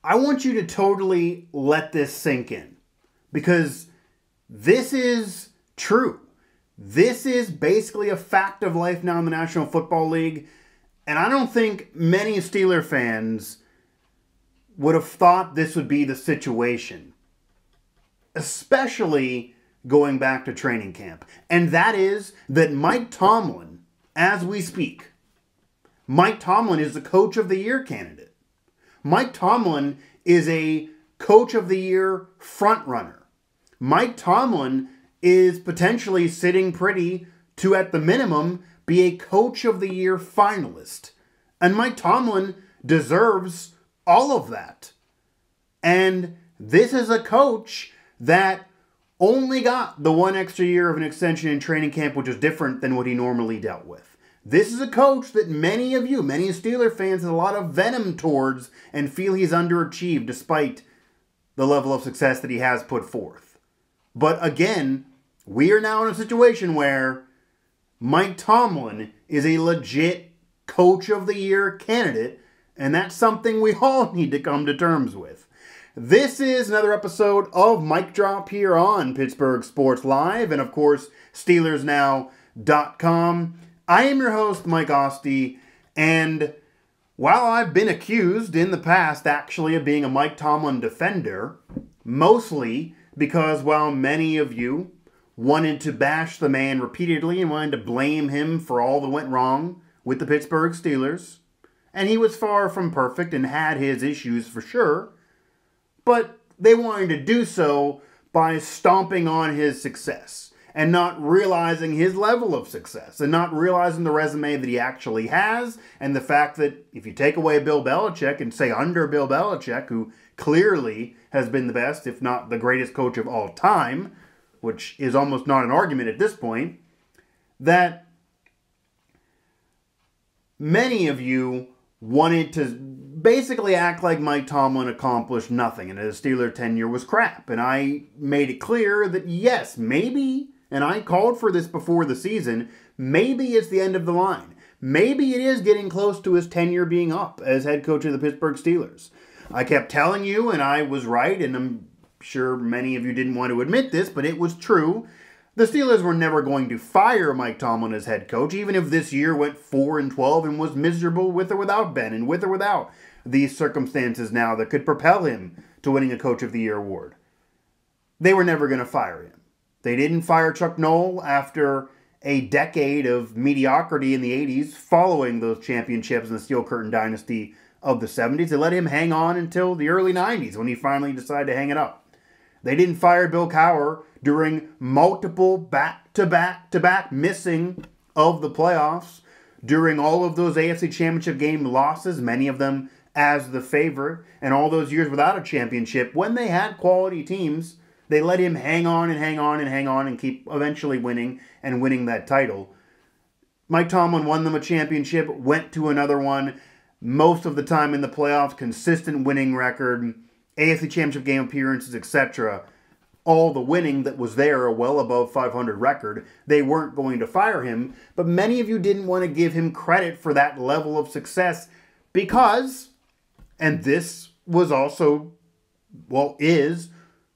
I want you to totally let this sink in, because this is true. This is basically a fact of life now in the National Football League, and I don't think many Steeler fans would have thought this would be the situation, especially going back to training camp. And that is that Mike Tomlin, as we speak, Mike Tomlin is the Coach of the Year candidate. Mike Tomlin is a Coach of the Year frontrunner. Mike Tomlin is potentially sitting pretty to, at the minimum, be a Coach of the Year finalist. And Mike Tomlin deserves all of that. And this is a coach that only got the one extra year of an extension in training camp, which is different than what he normally dealt with. This is a coach that many of you, many Steeler fans, have a lot of venom towards and feel he's underachieved despite the level of success that he has put forth. But again, we are now in a situation where Mike Tomlin is a legit Coach of the Year candidate, and that's something we all need to come to terms with. This is another episode of Mic Drop here on Pittsburgh Sports Live and, of course, SteelersNow.com. I am your host, Mike Asti, and while I've been accused in the past actually of being a Mike Tomlin defender, mostly because while many of you wanted to bash the man repeatedly and wanted to blame him for all that went wrong with the Pittsburgh Steelers, and he was far from perfect and had his issues for sure, but they wanted to do so by stomping on his success and not realizing his level of success and not realizing the resume that he actually has, and the fact that if you take away Bill Belichick and say under Bill Belichick, who clearly has been the best, if not the greatest coach of all time, which is almost not an argument at this point, that many of you wanted to basically act like Mike Tomlin accomplished nothing and his Steeler tenure was crap. And I made it clear that yes, maybe, and I called for this before the season, maybe it's the end of the line. Maybe it is getting close to his tenure being up as head coach of the Pittsburgh Steelers. I kept telling you, and I was right, and I'm sure many of you didn't want to admit this, but it was true. The Steelers were never going to fire Mike Tomlin as head coach, even if this year went 4-12 and was miserable with or without Ben and with or without these circumstances now that could propel him to winning a Coach of the Year award. They were never going to fire him. They didn't fire Chuck Noll after a decade of mediocrity in the 80s following those championships in the Steel Curtain dynasty of the 70s. They let him hang on until the early 90s when he finally decided to hang it up. They didn't fire Bill Cowher during multiple back-to-back missing of the playoffs, during all of those AFC Championship game losses, many of them as the favorite, and all those years without a championship. When they had quality teams, they let him hang on and hang on and hang on and keep eventually winning and winning that title. Mike Tomlin won them a championship, went to another one, most of the time in the playoffs, consistent winning record, AFC Championship game appearances, etc. All the winning that was there, a well above 500 record. They weren't going to fire him, but many of you didn't want to give him credit for that level of success because, and this was also, well, is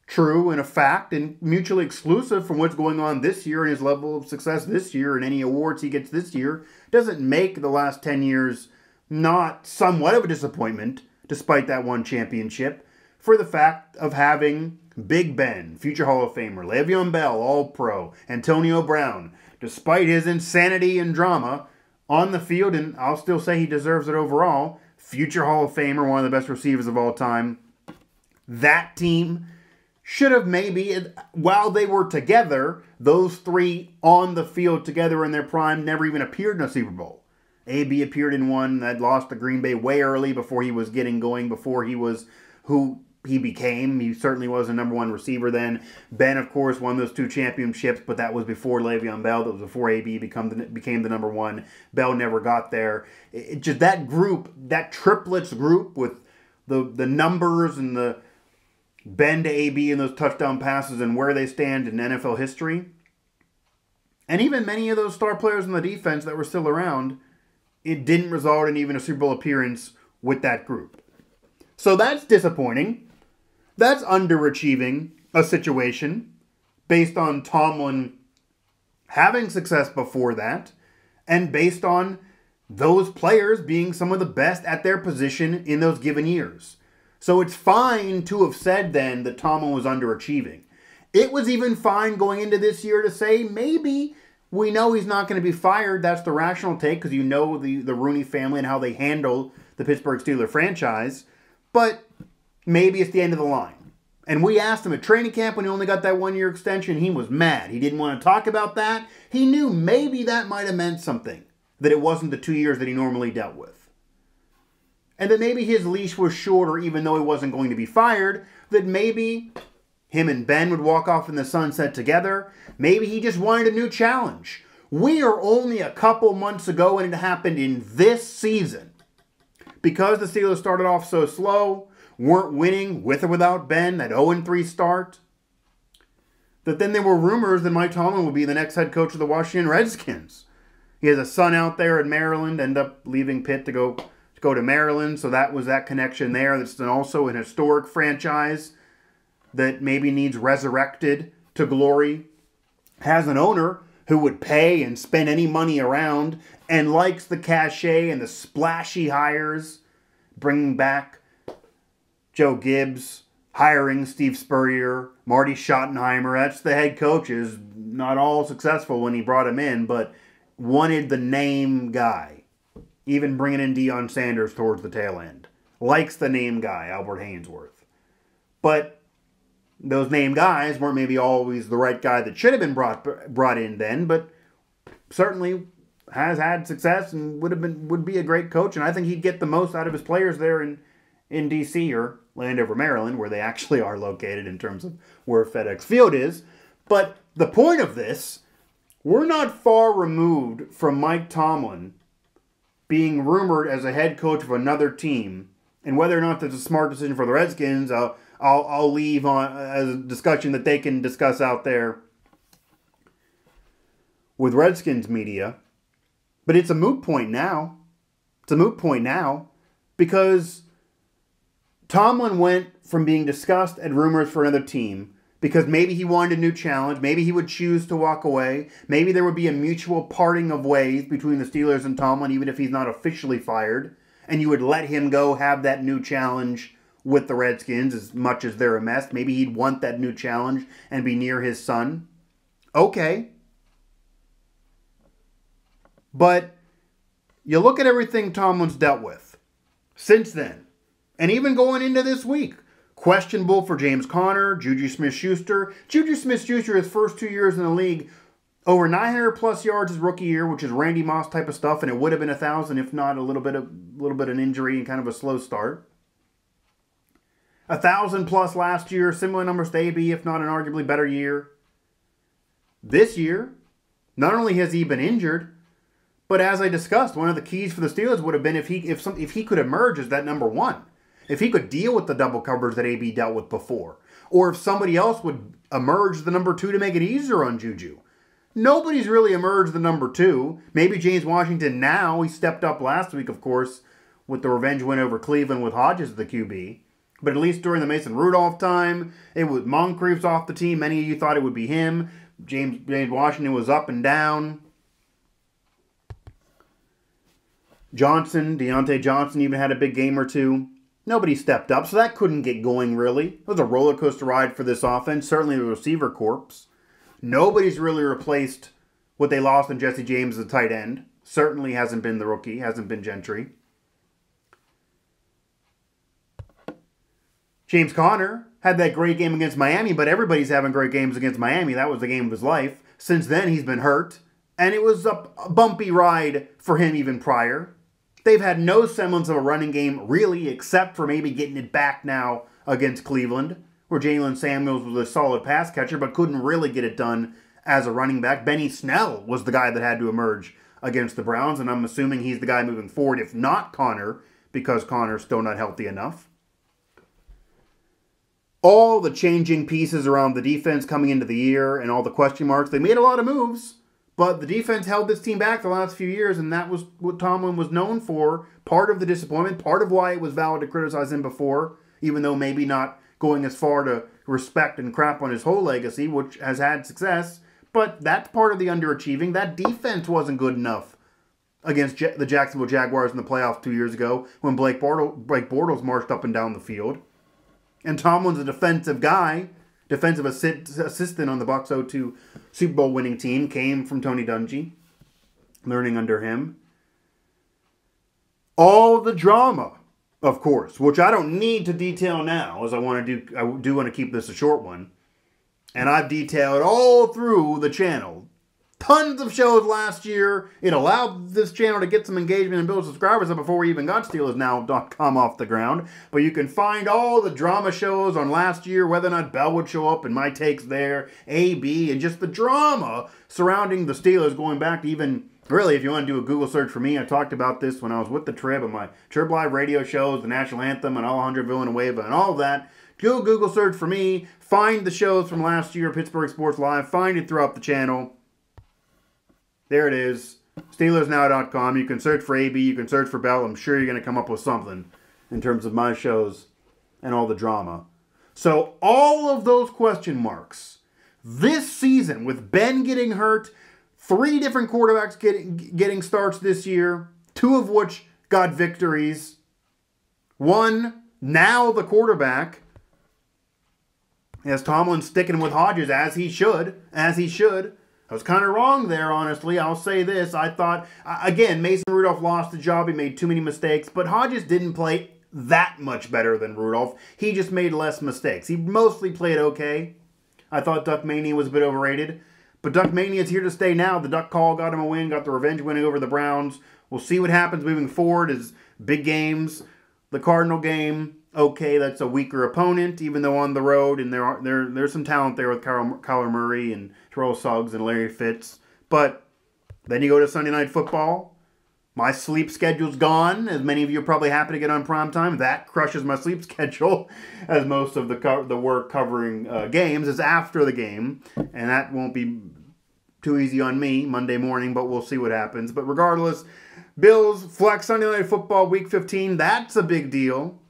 true and a fact and mutually exclusive from what's going on this year and his level of success this year and any awards he gets this year, doesn't make the last 10 years not somewhat of a disappointment, despite that one championship, for the fact of having Big Ben, future Hall of Famer, Le'Veon Bell, All-Pro, Antonio Brown, despite his insanity and drama on the field, and I'll still say he deserves it overall, future Hall of Famer, one of the best receivers of all time. That team should have maybe, while they were together, those three on the field together in their prime never even appeared in a Super Bowl. AB appeared in one that lost to Green Bay way early before he was getting going, before he was who he became. He certainly was a number one receiver then. Ben, of course, won those two championships, but that was before Le'Veon Bell. That was before AB became the number one. Bell never got there. Just that group, that triplets group with the numbers and the Ben to AB and those touchdown passes and where they stand in NFL history. And even many of those star players in the defense that were still around, it didn't result in even a Super Bowl appearance with that group. So that's disappointing. That's underachieving a situation based on Tomlin having success before that and based on those players being some of the best at their position in those given years. So it's fine to have said then that Tomlin was underachieving. It was even fine going into this year to say maybe we know he's not going to be fired. That's the rational take because you know the Rooney family and how they handle the Pittsburgh Steelers franchise. But maybe it's the end of the line. And we asked him at training camp when he only got that 1-year extension. He was mad. He didn't want to talk about that. He knew maybe that might have meant something. That it wasn't the 2 years that he normally dealt with. And that maybe his leash was shorter even though he wasn't going to be fired. That maybe him and Ben would walk off in the sunset together. Maybe he just wanted a new challenge. We are only a couple months ago and it happened in this season. Because the Steelers started off so slow, weren't winning with or without Ben, that 0-3 start, that then there were rumors that Mike Tomlin would be the next head coach of the Washington Redskins. He has a son out there in Maryland, ended up leaving Pitt to go to Maryland, so that was that connection there. That's also an historic franchise that maybe needs resurrected to glory. Has an owner who would pay and spend any money around and likes the cachet and the splashy hires, bringing back Joe Gibbs, hiring Steve Spurrier, Marty Schottenheimer. That's the head coaches. Not all successful when he brought him in, but wanted the name guy. Even bringing in Deion Sanders towards the tail end. Likes the name guy, Albert Haynesworth. But those name guys weren't maybe always the right guy that should have been brought in then, but certainly has had success and would be a great coach. And I think he'd get the most out of his players there in D.C. or Landover, Maryland, where they actually are located in terms of where FedEx Field is. But the point of this, we're not far removed from Mike Tomlin being rumored as a head coach of another team. And whether or not that's a smart decision for the Redskins, I'll leave on as a discussion that they can discuss out there with Redskins media. But it's a moot point now. It's a moot point now because Tomlin went from being discussed and rumors for another team because maybe he wanted a new challenge. Maybe he would choose to walk away. Maybe there would be a mutual parting of ways between the Steelers and Tomlin, even if he's not officially fired. And you would let him go have that new challenge with the Redskins as much as they're a mess. Maybe he'd want that new challenge and be near his son. Okay. But you look at everything Tomlin's dealt with since then. And even going into this week, questionable for James Conner, JuJu Smith-Schuster. JuJu Smith-Schuster, his first 2 years in the league, over 900 plus yards his rookie year, which is Randy Moss type of stuff, and it would have been 1,000 if not a little bit of an injury and kind of a slow start. 1,000 plus last year, similar numbers to AB, if not an arguably better year. This year, not only has he been injured, but as I discussed, one of the keys for the Steelers would have been if he could emerge as that number one. If he could deal with the double coverage that AB dealt with before. Or if somebody else would emerge the number two to make it easier on JuJu. Nobody's really emerged the number two. Maybe James Washington now. He stepped up last week, of course, with the revenge win over Cleveland with Hodges the QB. But at least during the Mason Rudolph time, it was Moncrief's off the team. Many of you thought it would be him. James Washington was up and down. Deontay Johnson even had a big game or two. Nobody stepped up, so that couldn't get going, really. It was a roller coaster ride for this offense, certainly the receiver corps. Nobody's really replaced what they lost in Jesse James as a tight end. Certainly hasn't been the rookie, hasn't been Gentry. James Conner had that great game against Miami, but everybody's having great games against Miami. That was the game of his life. Since then, he's been hurt, and it was a bumpy ride for him even prior. They've had no semblance of a running game, really, except for maybe getting it back now against Cleveland, where Jalen Samuels was a solid pass catcher, but couldn't really get it done as a running back. Benny Snell was the guy that had to emerge against the Browns, and I'm assuming he's the guy moving forward, if not Conner, because Conner's still not healthy enough. All the changing pieces around the defense coming into the year and all the question marks, they made a lot of moves, But the defense held this team back the last few years, and that was what Tomlin was known for. Part of the disappointment, part of why it was valid to criticize him before, even though maybe not going as far to respect and crap on his whole legacy, which has had success. But that's part of the underachieving. That defense wasn't good enough against the Jacksonville Jaguars in the playoffs 2 years ago when Blake Bortles marched up and down the field. And Tomlin's a defensive guy. Defensive assistant on the Bucs 0-2 Super Bowl winning team, came from Tony Dungy, learning under him. All the drama, of course, which I don't need to detail now, as I do want to keep this a short one. And I've detailed all through the channel. Tons of shows last year. It allowed this channel to get some engagement and build subscribers up before we even got SteelersNow.com off the ground. But you can find all the drama shows on last year, whether or not Bell would show up and my takes there, AB, and just the drama surrounding the Steelers going back to even, really, if you want to do a Google search for me, I talked about this when I was with the Trib and my Trib Live radio shows, the National Anthem, and Alejandro Villanueva, and all of that. Do a Google search for me, find the shows from last year, Pittsburgh Sports Live, find it throughout the channel. There it is, SteelersNow.com. You can search for AB, you can search for Bell. I'm sure you're going to come up with something in terms of my shows and all the drama. So all of those question marks this season, with Ben getting hurt, 3 different quarterbacks getting starts this year, 2 of which got victories. 1, now the quarterback, as Tomlin sticking with Hodges, as he should. I was kind of wrong there, honestly. I'll say this. I thought, again, Mason Rudolph lost the job. He made too many mistakes. But Hodges didn't play that much better than Rudolph. He just made less mistakes. He mostly played okay. I thought Duck Mania was a bit overrated. But Duck Mania is here to stay now. The Duck Call got him a win, got the revenge winning over the Browns. We'll see what happens moving forward as big games. The Cardinal game, okay, that's a weaker opponent, even though on the road, and there's some talent there with Kyler Murray and Terrell Suggs and Larry Fitz. But then you go to Sunday Night Football. My sleep schedule's gone, as many of you are probably happy to get on primetime. That crushes my sleep schedule, as most of the work covering games is after the game. And that won't be too easy on me Monday morning, but we'll see what happens. But regardless, Bills flex Sunday Night Football Week 15. That's a big deal.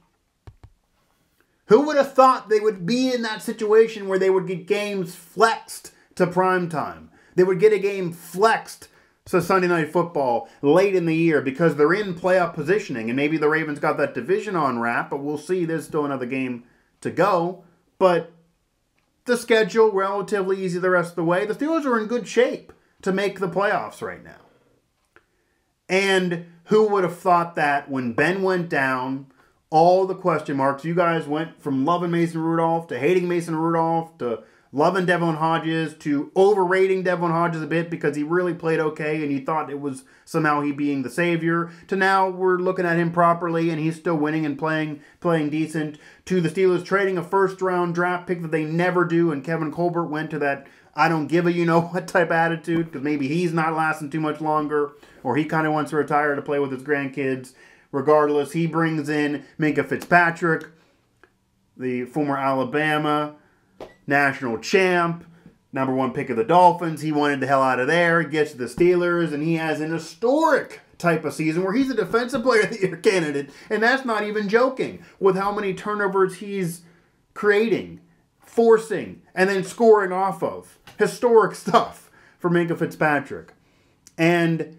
Who would have thought they would be in that situation where they would get games flexed to primetime? They would get a game flexed to Sunday Night Football late in the year because they're in playoff positioning. And maybe the Ravens got that division on wrap, but we'll see. There's still another game to go. But the schedule, relatively easy the rest of the way. The Steelers are in good shape to make the playoffs right now. And who would have thought that when Ben went down, all the question marks, you guys went from loving Mason Rudolph to hating Mason Rudolph to loving Devlin Hodges to overrating Devlin Hodges a bit because he really played okay and you thought it was somehow he being the savior, to now we're looking at him properly and he's still winning and playing decent, to the Steelers trading a first-round draft pick that they never do, and Kevin Colbert went to that I don't give a you-know-what type attitude because maybe he's not lasting too much longer or he kind of wants to retire to play with his grandkids. Regardless, he brings in Minkah Fitzpatrick, the former Alabama national champ, #1 pick of the Dolphins. He wanted the hell out of there. He gets to the Steelers, and he has an historic type of season where he's a Defensive Player of the Year candidate, and that's not even joking, with how many turnovers he's creating, forcing, and then scoring off of. Historic stuff for Minkah Fitzpatrick. And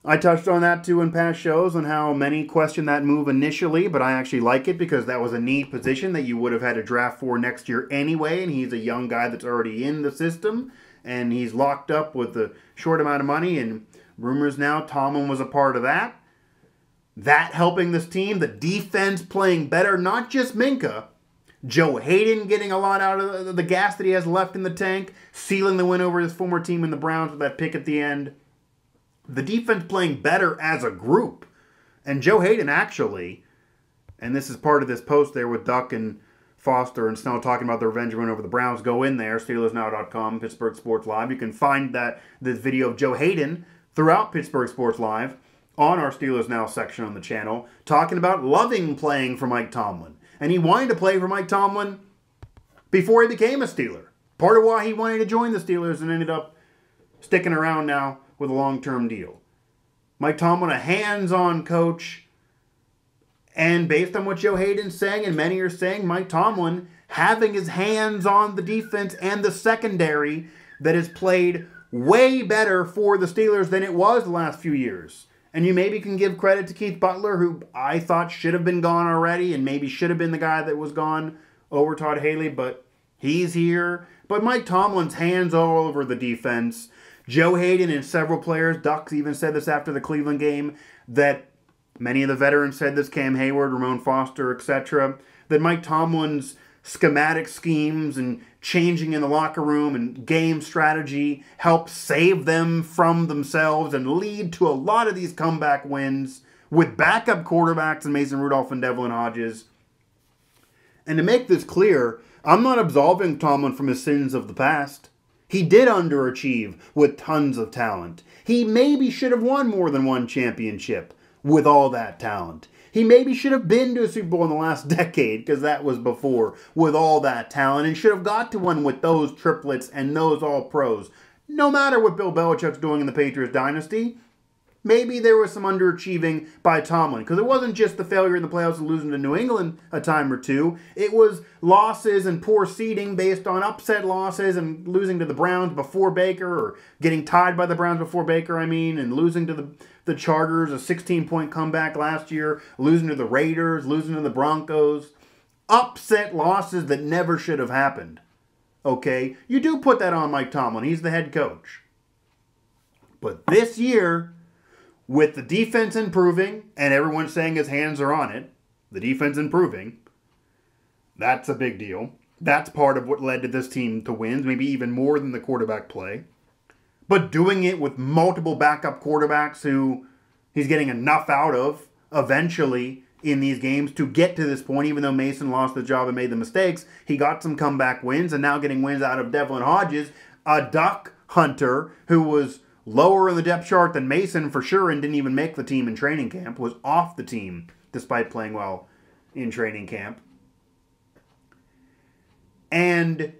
I touched on that too in past shows on how many questioned that move initially, but I actually like it because that was a need position that you would have had to draft for next year anyway, and he's a young guy that's already in the system, and he's locked up with a short amount of money, and rumors now Tomlin was a part of that. That helping this team, the defense playing better, not just Minkah, Joe Hayden getting a lot out of the gas that he has left in the tank, sealing the win over his former team in the Browns with that pick at the end. The defense playing better as a group. And Joe Hayden actually, and this is part of this post there with Duck and Foster and Snell talking about the revenge win over the Browns. Go in there, SteelersNow.com, Pittsburgh Sports Live. You can find this video of Joe Hayden throughout Pittsburgh Sports Live on our Steelers Now section on the channel, talking about loving playing for Mike Tomlin. And he wanted to play for Mike Tomlin before he became a Steeler. Part of why he wanted to join the Steelers and ended up sticking around now with a long-term deal. Mike Tomlin, a hands-on coach. And based on what Joe Hayden's saying, and many are saying, Mike Tomlin having his hands on the defense and the secondary that has played way better for the Steelers than it was the last few years. And you maybe can give credit to Keith Butler, who I thought should have been gone already and maybe should have been the guy that was gone over Todd Haley, but he's here. But Mike Tomlin's hands all over the defense. Joe Hayden and several players, Ducks even said this after the Cleveland game, that many of the veterans said this, Cam Hayward, Ramon Foster, etc., that Mike Tomlin's schematic schemes and changing in the locker room and game strategy help save them from themselves and lead to a lot of these comeback wins with backup quarterbacks in Mason Rudolph and Devlin Hodges. And to make this clear, I'm not absolving Tomlin from his sins of the past. He did underachieve with tons of talent. He maybe should have won more than one championship with all that talent. He maybe should have been to a Super Bowl in the last decade, because that was before, with all that talent, and should have got to one with those triplets and those all-pros. No matter what Bill Belichick's doing in the Patriots dynasty, maybe there was some underachieving by Tomlin, because it wasn't just the failure in the playoffs and losing to New England a time or two. It was losses and poor seeding based on upset losses and losing to the Browns before Baker, or getting tied by the Browns before Baker, and losing to the Chargers, a 16-point comeback last year, losing to the Raiders, losing to the Broncos. Upset losses that never should have happened. Okay? You do put that on Mike Tomlin. He's the head coach. But this year, with the defense improving, and everyone saying his hands are on it, the defense improving, that's a big deal. That's part of what led to this team to wins, maybe even more than the quarterback play. But doing it with multiple backup quarterbacks who he's getting enough out of eventually in these games to get to this point, even though Mason lost the job and made the mistakes, he got some comeback wins, and now getting wins out of Devlin Hodges, a duck hunter who was lower in the depth chart than Mason for sure and didn't even make the team in training camp, was off the team despite playing well in training camp. And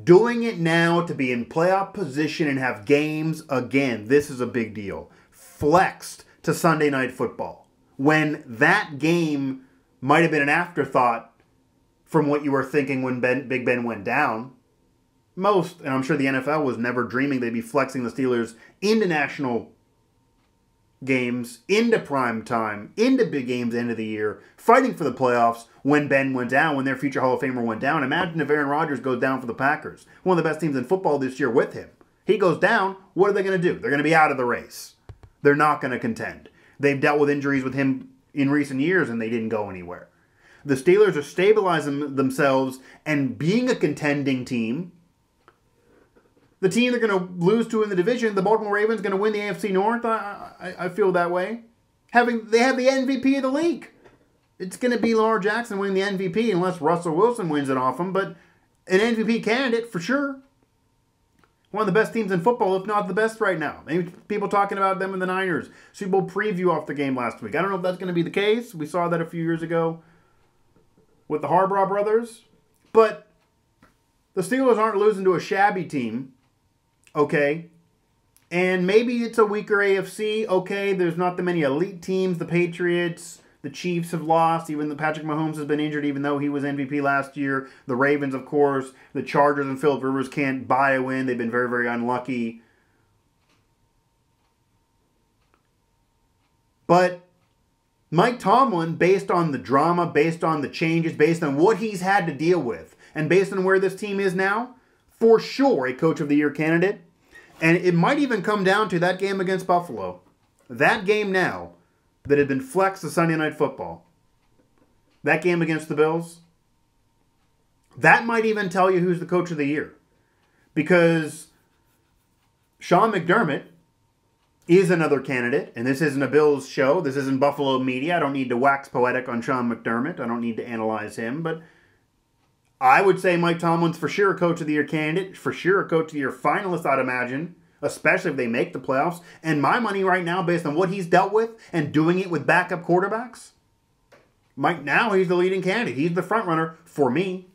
doing it now to be in playoff position and have games again, this is a big deal. Flexed to Sunday Night Football, when that game might have been an afterthought from what you were thinking when Big Ben went down. Most, and I'm sure the NFL was never dreaming they'd be flexing the Steelers into national games, into prime time, into big games end of the year, fighting for the playoffs when Ben went down, when their future Hall of Famer went down. Imagine if Aaron Rodgers goes down for the Packers, one of the best teams in football this year with him. He goes down, what are they going to do? They're going to be out of the race. They're not going to contend. They've dealt with injuries with him in recent years and they didn't go anywhere. The Steelers are stabilizing themselves and being a contending team. The team they're going to lose to in the division, the Baltimore Ravens, going to win the AFC North. I feel that way. They have the MVP of the league. It's going to be Lamar Jackson winning the MVP unless Russell Wilson wins it off him, but an MVP candidate for sure. One of the best teams in football, if not the best right now. Maybe people talking about them in the Niners. Super Bowl preview off the game last week. I don't know if that's going to be the case. We saw that a few years ago with the Harbaugh brothers. But the Steelers aren't losing to a shabby team. Okay, and maybe it's a weaker AFC. Okay, there's not that many elite teams. The Patriots, the Chiefs have lost. Even the Patrick Mahomes has been injured, even though he was MVP last year. The Ravens, of course. The Chargers and Philip Rivers can't buy a win. They've been very, very unlucky. But Mike Tomlin, based on the drama, based on the changes, based on what he's had to deal with, and based on where this team is now, for sure a Coach of the Year candidate. And it might even come down to that game against Buffalo. That game now that had been flexed to Sunday Night Football. That game against the Bills. That might even tell you who's the Coach of the Year. Because Sean McDermott is another candidate. And this isn't a Bills show. This isn't Buffalo media. I don't need to wax poetic on Sean McDermott. I don't need to analyze him. But I would say Mike Tomlin's for sure a Coach of the Year candidate, for sure a Coach of the Year finalist, I'd imagine, especially if they make the playoffs. And my money right now, based on what he's dealt with and doing it with backup quarterbacks, Mike, now he's the leading candidate. He's the front runner for me.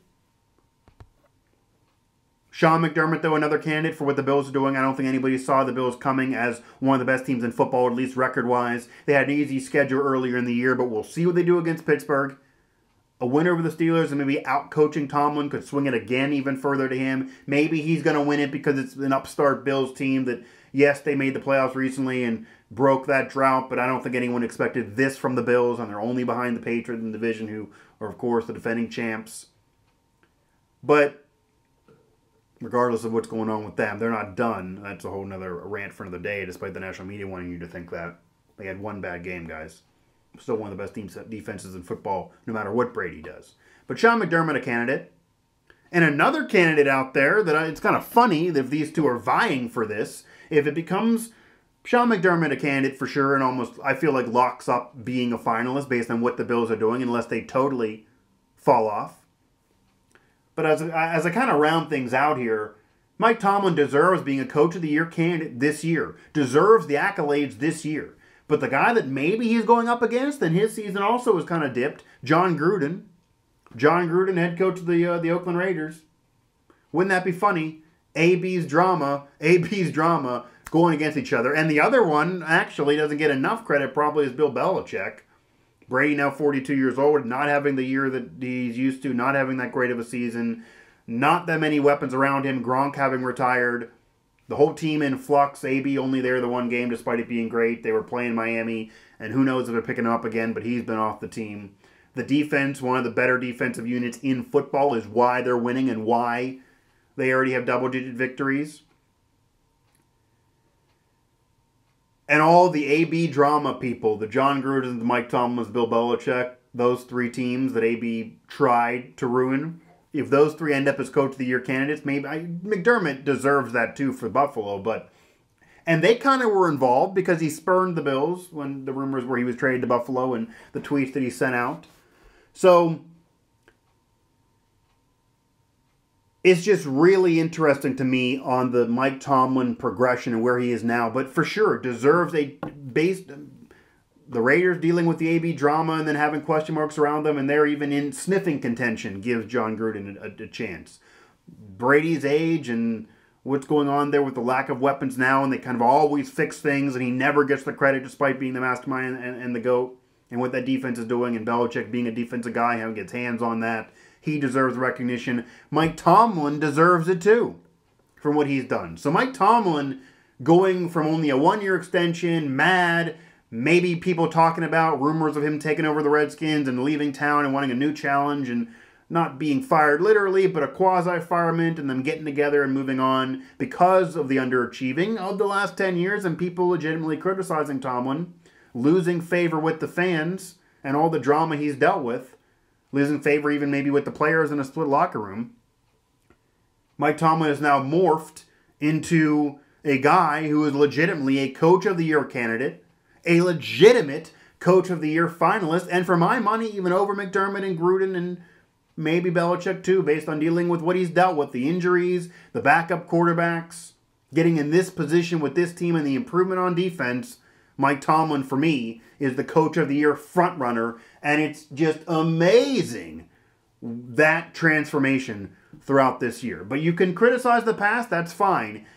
Sean McDermott, though, another candidate for what the Bills are doing. I don't think anybody saw the Bills coming as one of the best teams in football, at least record-wise. They had an easy schedule earlier in the year, but we'll see what they do against Pittsburgh. A win over the Steelers and maybe out-coaching Tomlin could swing it again even further to him. Maybe he's going to win it because it's an upstart Bills team that, yes, they made the playoffs recently and broke that drought, but I don't think anyone expected this from the Bills, and they're only behind the Patriots in the division, who are, of course, the defending champs. But regardless of what's going on with them, they're not done. That's a whole nother rant for another day, despite the national media wanting you to think that. They had one bad game, guys. Still one of the best defenses in football, no matter what Brady does. But Sean McDermott, a candidate. And another candidate out there that it's kind of funny that if these two are vying for this, if it becomes Sean McDermott a candidate for sure, and almost, I feel like, locks up being a finalist based on what the Bills are doing, unless they totally fall off. But as I kind of round things out here, Mike Tomlin deserves being a Coach of the Year candidate this year. Deserves the accolades this year. But the guy that maybe he's going up against, and his season also was kind of dipped, John Gruden. John Gruden, head coach of the Oakland Raiders. Wouldn't that be funny? AB's drama going against each other. And the other one actually doesn't get enough credit probably is Bill Belichick. Brady now 42 years old, not having the year that he's used to, not having that great of a season, not that many weapons around him, Gronk having retired, the whole team in flux, AB only there the one game despite it being great. They were playing Miami, and who knows if they're picking him up again, but he's been off the team. The defense, one of the better defensive units in football, is why they're winning and why they already have double-digit victories. And all the AB drama people, the John Gruden, the Mike Tomlin, Bill Belichick, those three teams that AB tried to ruin, if those three end up as Coach of the Year candidates, maybe McDermott deserves that too for Buffalo. And they kind of were involved because he spurned the Bills when the rumors were he was traded to Buffalo and the tweets that he sent out. So it's just really interesting to me on the Mike Tomlin progression and where he is now. But for sure, deserves the Raiders dealing with the AB drama and then having question marks around them, and they're even in sniffing contention, gives John Gruden a chance. Brady's age and what's going on there with the lack of weapons now, and they kind of always fix things, and he never gets the credit despite being the mastermind and the GOAT, and what that defense is doing, and Belichick being a defensive guy, how he gets hands on that. He deserves recognition. Mike Tomlin deserves it too, from what he's done. So Mike Tomlin going from only a one-year extension, mad, maybe people talking about rumors of him taking over the Redskins and leaving town and wanting a new challenge and not being fired literally, but a quasi-firement and them getting together and moving on because of the underachieving of the last 10 years and people legitimately criticizing Tomlin, losing favor with the fans and all the drama he's dealt with, losing favor even maybe with the players in a split locker room. Mike Tomlin is now morphed into a guy who is legitimately a Coach of the Year candidate, a legitimate Coach of the Year finalist, and for my money, even over McDermott and Gruden and maybe Belichick too, based on dealing with what he's dealt with, the injuries, the backup quarterbacks, getting in this position with this team and the improvement on defense. Mike Tomlin, for me, is the Coach of the Year frontrunner, and it's just amazing, that transformation throughout this year. But you can criticize the past, that's fine.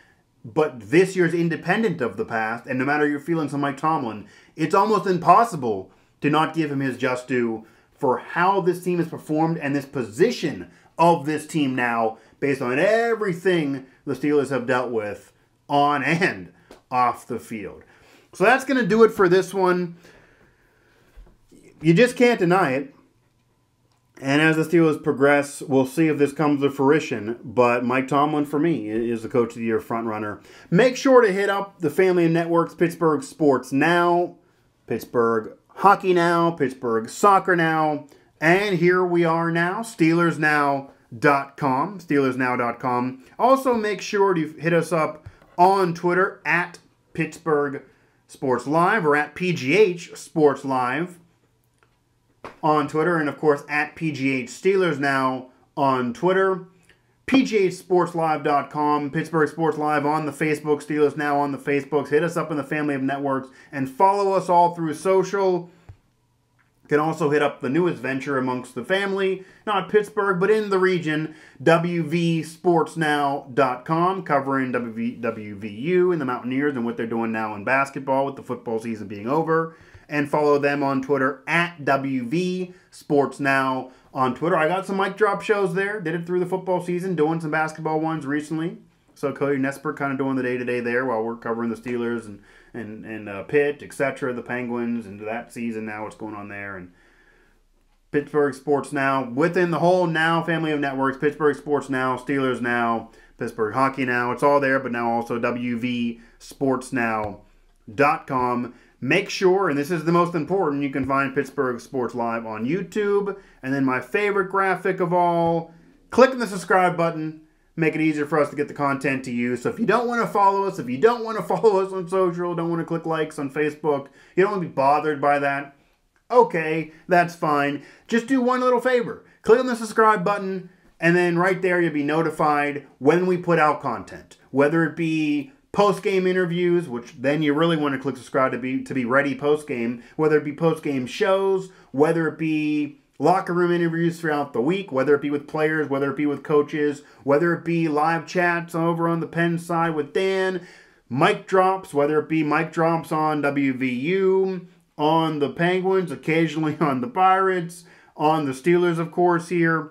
But this year's independent of the past, and no matter your feelings on Mike Tomlin, it's almost impossible to not give him his just due for how this team has performed and this position of this team now based on everything the Steelers have dealt with on and off the field. So that's going to do it for this one. You just can't deny it. And as the Steelers progress, we'll see if this comes to fruition. But Mike Tomlin, for me, is the Coach of the Year frontrunner. Make sure to hit up the family of networks, Pittsburgh Sports Now, Pittsburgh Hockey Now, Pittsburgh Soccer Now, and here we are now, SteelersNow.com, SteelersNow.com. Also, make sure to hit us up on Twitter at Pittsburgh Sports Live or at PGH Sports Live on Twitter, and of course at PGH Steelers Now on Twitter, PGHSportsLive.com, Pittsburgh Sports Live on the Facebook, Steelers Now on the Facebooks. Hit us up in the family of networks and follow us all through social. Can also hit up the newest venture amongst the family, not Pittsburgh, but in the region, wvsportsnow.com, covering WVU and the Mountaineers and what they're doing now in basketball with the football season being over. And follow them on Twitter at WVSportsNow on Twitter. I got some mic drop shows there. Did it through the football season, doing some basketball ones recently. So Cody Nesper kind of doing the day-to-day there while we're covering the Steelers and Pitt, etc., the Penguins, and that season now, what's going on there. And Pittsburgh Sports Now, within the whole Now family of networks, Pittsburgh Sports Now, Steelers Now, Pittsburgh Hockey Now, it's all there, but now also WVSportsNow.com. Make sure, and this is the most important, you can find Pittsburgh Sports Live on YouTube. And then my favorite graphic of all, clicking the subscribe button, make it easier for us to get the content to you. So if you don't want to follow us, if you don't want to follow us on social, don't want to click likes on Facebook, you don't want to be bothered by that, okay, that's fine. Just do one little favor. Click on the subscribe button, and then right there you'll be notified when we put out content. Whether it be post-game interviews, which then you really want to click subscribe to be ready post-game, whether it be post-game shows, whether it be locker room interviews throughout the week, whether it be with players, whether it be with coaches, whether it be live chats over on the Penn side with Dan, mic drops, whether it be mic drops on WVU, on the Penguins, occasionally on the Pirates, on the Steelers, of course, here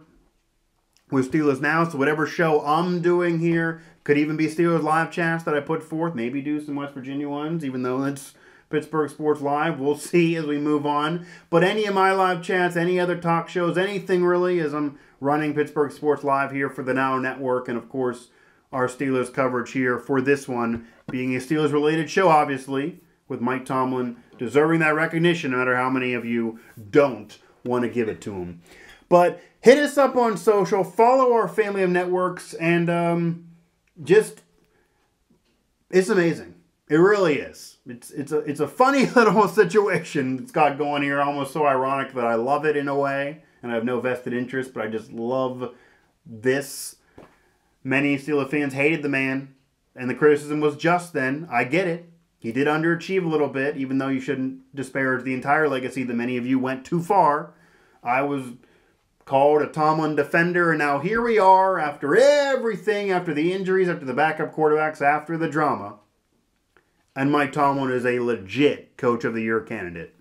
with Steelers Now. So whatever show I'm doing here, could even be Steelers live chats that I put forth, maybe do some West Virginia ones, even though it's Pittsburgh Sports Live. We'll see as we move on. But any of my live chats, any other talk shows, anything really, as I'm running Pittsburgh Sports Live here for the Now Network, and of course our Steelers coverage here for this one, being a Steelers-related show, obviously, with Mike Tomlin deserving that recognition, no matter how many of you don't want to give it to him. But hit us up on social, follow our family of networks, and just, it's amazing. It really is. It's a funny little situation it's got going here, almost so ironic that I love it in a way, and I have no vested interest, but I just love this. Many Steelers fans hated the man, and the criticism was just then. I get it. He did underachieve a little bit, even though you shouldn't disparage the entire legacy that many of you went too far. I was called a Tomlin defender, and now here we are, after everything, after the injuries, after the backup quarterbacks, after the drama, and Mike Tomlin is a legit Coach of the Year candidate.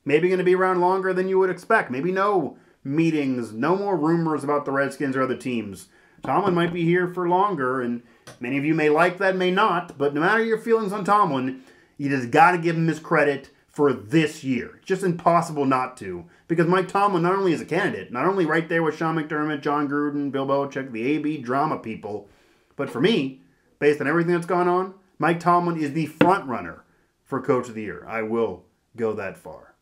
Maybe going to be around longer than you would expect. Maybe no meetings, no more rumors about the Redskins or other teams. Tomlin might be here for longer, and many of you may like that, may not, but no matter your feelings on Tomlin, you just got to give him his credit for this year. It's just impossible not to. Because Mike Tomlin not only is a candidate, not only right there with Sean McDermott, John Gruden, Bill Belichick, the AB drama people, but for me, based on everything that's gone on, Mike Tomlin is the front runner for Coach of the Year. I will go that far.